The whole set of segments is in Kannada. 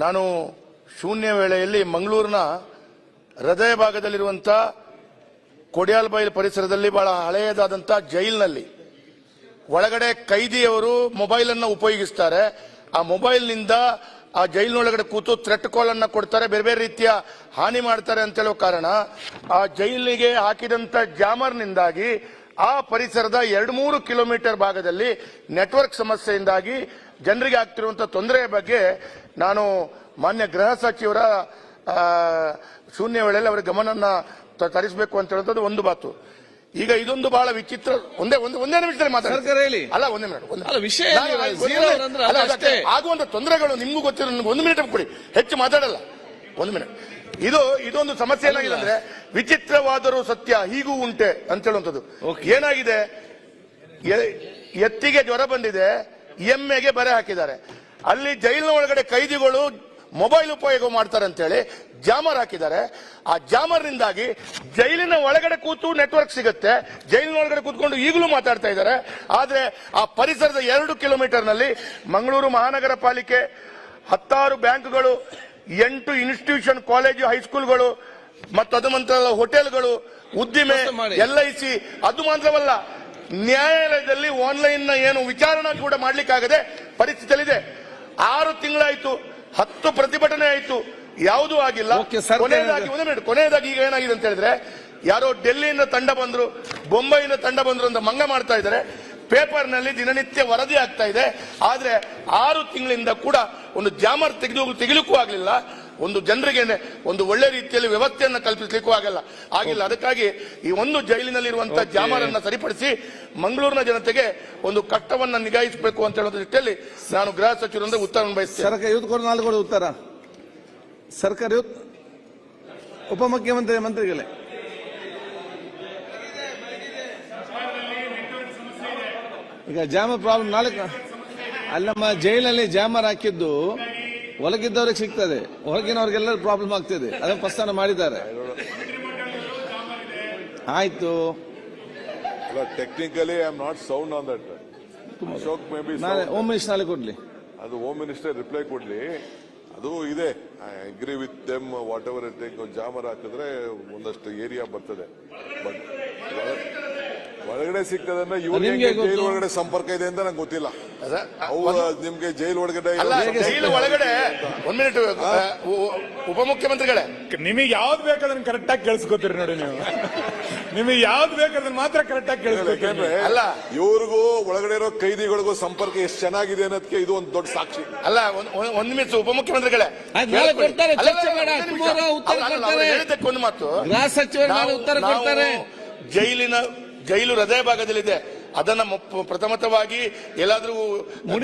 ನಾನು ಶೂನ್ಯ ವೇಳೆಯಲ್ಲಿ ಮಂಗಳೂರಿನ ಹೃದಯ ಭಾಗದಲ್ಲಿರುವಂಥ ಕೊಡಿಯಾಲ್ಬೈಲ್ ಪರಿಸರದಲ್ಲಿ ಬಹಳ ಹಳೆಯದಾದಂಥ ಜೈಲಿನಲ್ಲಿ ಒಳಗಡೆ ಕೈದಿಯವರು ಮೊಬೈಲ್ ಅನ್ನು ಉಪಯೋಗಿಸ್ತಾರೆ. ಆ ಮೊಬೈಲ್ನಿಂದ ಆ ಜೈಲಿನೊಳಗಡೆ ಕೂತು ಥ್ರೆಟ್ ಕಾಲ್ ಅನ್ನು ಕೊಡ್ತಾರೆ, ಬೇರೆ ಬೇರೆ ರೀತಿಯ ಹಾನಿ ಮಾಡ್ತಾರೆ ಅಂತ ಹೇಳೋ ಕಾರಣ ಆ ಜೈಲಿಗೆ ಹಾಕಿದಂತ ಜಾಮರ್ನಿಂದಾಗಿ ಆ ಪರಿಸರದ 2-3 ಕಿಲೋಮೀಟರ್ ಭಾಗದಲ್ಲಿ ನೆಟ್ವರ್ಕ್ ಸಮಸ್ಯೆಯಿಂದಾಗಿ ಜನರಿಗೆ ಆಗ್ತಿರುವಂತಹ ತೊಂದರೆಯ ಬಗ್ಗೆ ನಾನು ಮಾನ್ಯ ಗೃಹ ಸಚಿವರ ಶೂನ್ಯ ವೇಳೆಯಲ್ಲಿ ಅವರ ಗಮನನ್ನ ತರಿಸಬೇಕು ಅಂತ ಹೇಳುವಂಥದ್ದು ಒಂದು ಮಾತು. ಈಗ ಇದೊಂದು ಬಹಳ ವಿಚಿತ್ರ, ಒಂದೇ ನಿಮಿಷದಲ್ಲಿ ಮಾತಾಡ್ತಾರೆ. ಅಲ್ಲ, ಒಂದೇ ಮಿನಿಟ್ ಆಗುವಂತ ತೊಂದರೆಗಳು ನಿಮ್ಗೂ ಗೊತ್ತಿರೋ, 1 ಮಿನಿಟ್ ಕೊಡಿ, ಹೆಚ್ಚು ಮಾತಾಡಲ್ಲ, 1 ಮಿನಿಟ್. ಇದೊಂದು ಸಮಸ್ಯೆ ಏನಾಗಿದೆ ಅಂದ್ರೆ, ವಿಚಿತ್ರವಾದರೂ ಸತ್ಯ ಹೀಗೂ ಉಂಟೆ ಅಂತ ಹೇಳುವಂಥದ್ದು. ಏನಾಗಿದೆ, ಎತ್ತಿಗೆ ಜ್ವರ ಬಂದಿದೆ, ಎಮ್ಮೆಗೆ ಬರೆ ಹಾಕಿದ್ದಾರೆ. ಅಲ್ಲಿ ಜೈಲಿನ ಒಳಗಡೆ ಕೈದಿಗಳು ಮೊಬೈಲ್ ಉಪಯೋಗ ಮಾಡ್ತಾರೆ ಅಂತ ಹೇಳಿ ಜಾಮರ್ ಹಾಕಿದ್ದಾರೆ. ಆ ಜಾಮರ್ನಿಂದಾಗಿ ಜೈಲಿನ ಒಳಗಡೆ ಕೂತು ನೆಟ್ವರ್ಕ್ ಸಿಗುತ್ತೆ, ಜೈಲಿನ ಒಳಗಡೆ ಕೂತ್ಕೊಂಡು ಈಗಲೂ ಮಾತಾಡ್ತಾ ಇದ್ದಾರೆ. ಆದ್ರೆ ಆ ಪರಿಸರದ 2 ಕಿಲೋಮೀಟರ್ನಲ್ಲಿ ಮಂಗಳೂರು ಮಹಾನಗರ ಪಾಲಿಕೆ, 10 ಬ್ಯಾಂಕ್ಗಳು, 8 ಇನ್ಸ್ಟಿಟ್ಯೂಷನ್, ಕಾಲೇಜು, ಹೈಸ್ಕೂಲ್ಗಳು ಮತ್ತು ಅದು ನಂತರ ಹೋಟೆಲ್ಗಳು, ಉದ್ದಿಮೆ, LIC, ಅದು ಮಾತ್ರವಲ್ಲ ನ್ಯಾಯಾಲಯದಲ್ಲಿ ಆನ್ಲೈನ್ ಏನು ವಿಚಾರಣೆ ಕೂಡ ಮಾಡ್ಲಿಕ್ಕಾಗದೆ ಪರಿಸ್ಥಿತಿಯಲ್ಲಿದೆ. 6 ತಿಂಗಳಾಯ್ತು, 10 ಪ್ರತಿಭಟನೆ ಆಯ್ತು, ಯಾವುದೂ ಆಗಿಲ್ಲ. ಕೊನೆಯದಾಗಿ ಈಗ ಏನಾಗಿದೆ ಅಂತ ಹೇಳಿದ್ರೆ, ಯಾರೋ ಡೆಲ್ಲಿಯಿಂದ ತಂಡ ಬಂದ್ರು, ಬೊಂಬೈಯಿಂದ ತಂಡ ಬಂದ್ರು ಅಂತ ಮಂಗ ಮಾಡ್ತಾ ಇದ್ದಾರೆ. ಪೇಪರ್ನಲ್ಲಿ ದಿನನಿತ್ಯ ವರದಿ ಆಗ್ತಾ ಇದೆ. ಆದ್ರೆ 6 ತಿಂಗಳಿಂದ ಕೂಡ ಒಂದು ಜಾಮರ್ ತೆಗಿಲಿಕ್ಕೂ ಆಗಲಿಲ್ಲ, ಒಂದು ಜನರಿಗೆ ಒಂದು ಒಳ್ಳೆ ರೀತಿಯಲ್ಲಿ ವ್ಯವಸ್ಥೆಯನ್ನು ಕಲ್ಪಿಸಲಿಕ್ಕೂ ಆಗಿಲ್ಲ. ಅದಕ್ಕಾಗಿ ಈ ಒಂದು ಜೈಲಿನಲ್ಲಿರುವಂತಹ ಜಾಮರನ್ನ ಸರಿಪಡಿಸಿ ಮಂಗಳೂರಿನ ಜನತೆಗೆ ಒಂದು ಕಷ್ಟವನ್ನ ನಿಗಾಯಿಸಬೇಕು ಅಂತ ಹೇಳೋದ್ರ ನಿಟ್ಟಿನಲ್ಲಿ ನಾನು ಗೃಹ ಸಚಿವರಿಂದ ಉತ್ತರವನ್ನು ಬಯಸ್ತೇನೆ. ಉತ್ತರ ಸರ್ಕಾರ ಉಪಮುಖ್ಯಮಂತ್ರಿ ಮಂತ್ರಿಗಳೇ, ಈಗ ಜಾಮರ್ ಪ್ರಾಬ್ಲಮ್ ನಾಳೆ ಅಲ್ಲಮ್ಮ, ಜೈಲಲ್ಲಿ ಜಾಮರ್ ಹಾಕಿದ್ದು ಒಳಗಿದ್ದವ್ರಿಗೆ ಸಿಗ್ತದೆ, ಹೊರಗಿನವ್ರಿಗೆಲ್ಲರೂ ಪ್ರಾಬ್ಲಮ್ ಆಗ್ತಿದೆ. ಅದನ್ನು ಪ್ರಸ್ಥಾನ ಮಾಡಿದ್ದಾರೆ. ಆಯ್ತು, technically I am not sound on that. Ashok may be home minister ನಾಳೆ ಕೊಡ್ಲಿ, ಅದು ಹೋಮ್ ಮಿನಿಸ್ಟರ್ ರಿಪ್ಲೈ ಕೊಡ್ಲಿ. ಅದು ಇದೆ, I agree with them. What ever it take. Jammer ಹಾಕಿದ್ರೆ ಒಂದಷ್ಟು ಏರಿಯಾ ಬರ್ತದೆ, ಬಟ್ ಒಳಗಡೆ ಸಿಗ್ತದೆ. ಜೈಲ್ ಒಳಗಡೆ ಸಂಪರ್ಕ ಇದೆ ಅಂತ ನಂಗೆ ಗೊತ್ತಿಲ್ಲ. ನಿಮ್ಗೆ ಜೈಲ್ ಒಳಗಡೆ ಒಳಗಡೆ 1 ಮಿನಿಟ್ ಉಪಮುಖ್ಯಮಂತ್ರಿಗಳೇ, ನಿಮಗೆ ಯಾವ್ದು ಬೇಕಾದ್ರೆ ಕರೆಕ್ಟ್ ಆಗಿ ಕೇಳಿಸ್ಕೊತೀರಿ ನೋಡಿ. ನೀವು ನಿಮಗೆ ಯಾವ್ದು ಬೇಕಾದ್ರೆ ಮಾತ್ರ ಕರೆಕ್ಟ್ ಆಗಿ ಕೇಳಿಸ್ಕೊತೀರಿ. ಅಲ್ಲ, ಇವ್ರಿಗೂ ಒಳಗಡೆ ಇರೋ ಕೈದಿಗಳಿಗೂ ಸಂಪರ್ಕ ಎಷ್ಟು ಚೆನ್ನಾಗಿದೆ ಅನ್ನೋದಕ್ಕೆ ಇದು ಒಂದು ದೊಡ್ಡ ಸಾಕ್ಷಿ. ಅಲ್ಲ, 1 ನಿಮಿಷ ಉಪಮುಖ್ಯಮಂತ್ರಿಗಳೇ, ಹೇಳಿದ್ದಕ್ಕೆ ಒಂದು ಮಾತು. ಜೈಲು ಹೃದಯ ಭಾಗದಲ್ಲಿದೆ, ಅದನ್ನ ಪ್ರಥಮತವಾಗಿ ಎಲ್ಲಾದ್ರೂ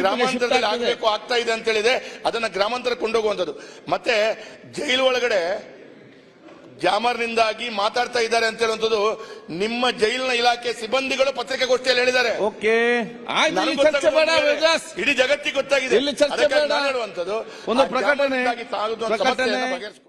ಗ್ರಾಮಾಂತರದಲ್ಲಿ ಆಗಬೇಕು, ಆಗ್ತಾ ಇದೆ ಅಂತ ಹೇಳಿದೆ, ಅದನ್ನ ಗ್ರಾಮಾಂತರ ಕೊಂಡೋಗುವಂಥದ್ದು. ಮತ್ತೆ ಜೈಲು ಒಳಗಡೆ ಜಾಮರ್ನಿಂದಾಗಿ ಮಾತಾಡ್ತಾ ಇದ್ದಾರೆ ಅಂತ ಹೇಳುವಂಥದ್ದು ನಿಮ್ಮ ಜೈಲಿನ ಇಲಾಖೆ ಸಿಬ್ಬಂದಿಗಳು ಪತ್ರಿಕಾಗೋಷ್ಠಿಯಲ್ಲಿ ಹೇಳಿದ್ದಾರೆ. ಇಡೀ ಜಗತ್ತಿಗೆ ಗೊತ್ತಾಗಿದೆ. ಒಂದು ಪ್ರಕಟಣೆ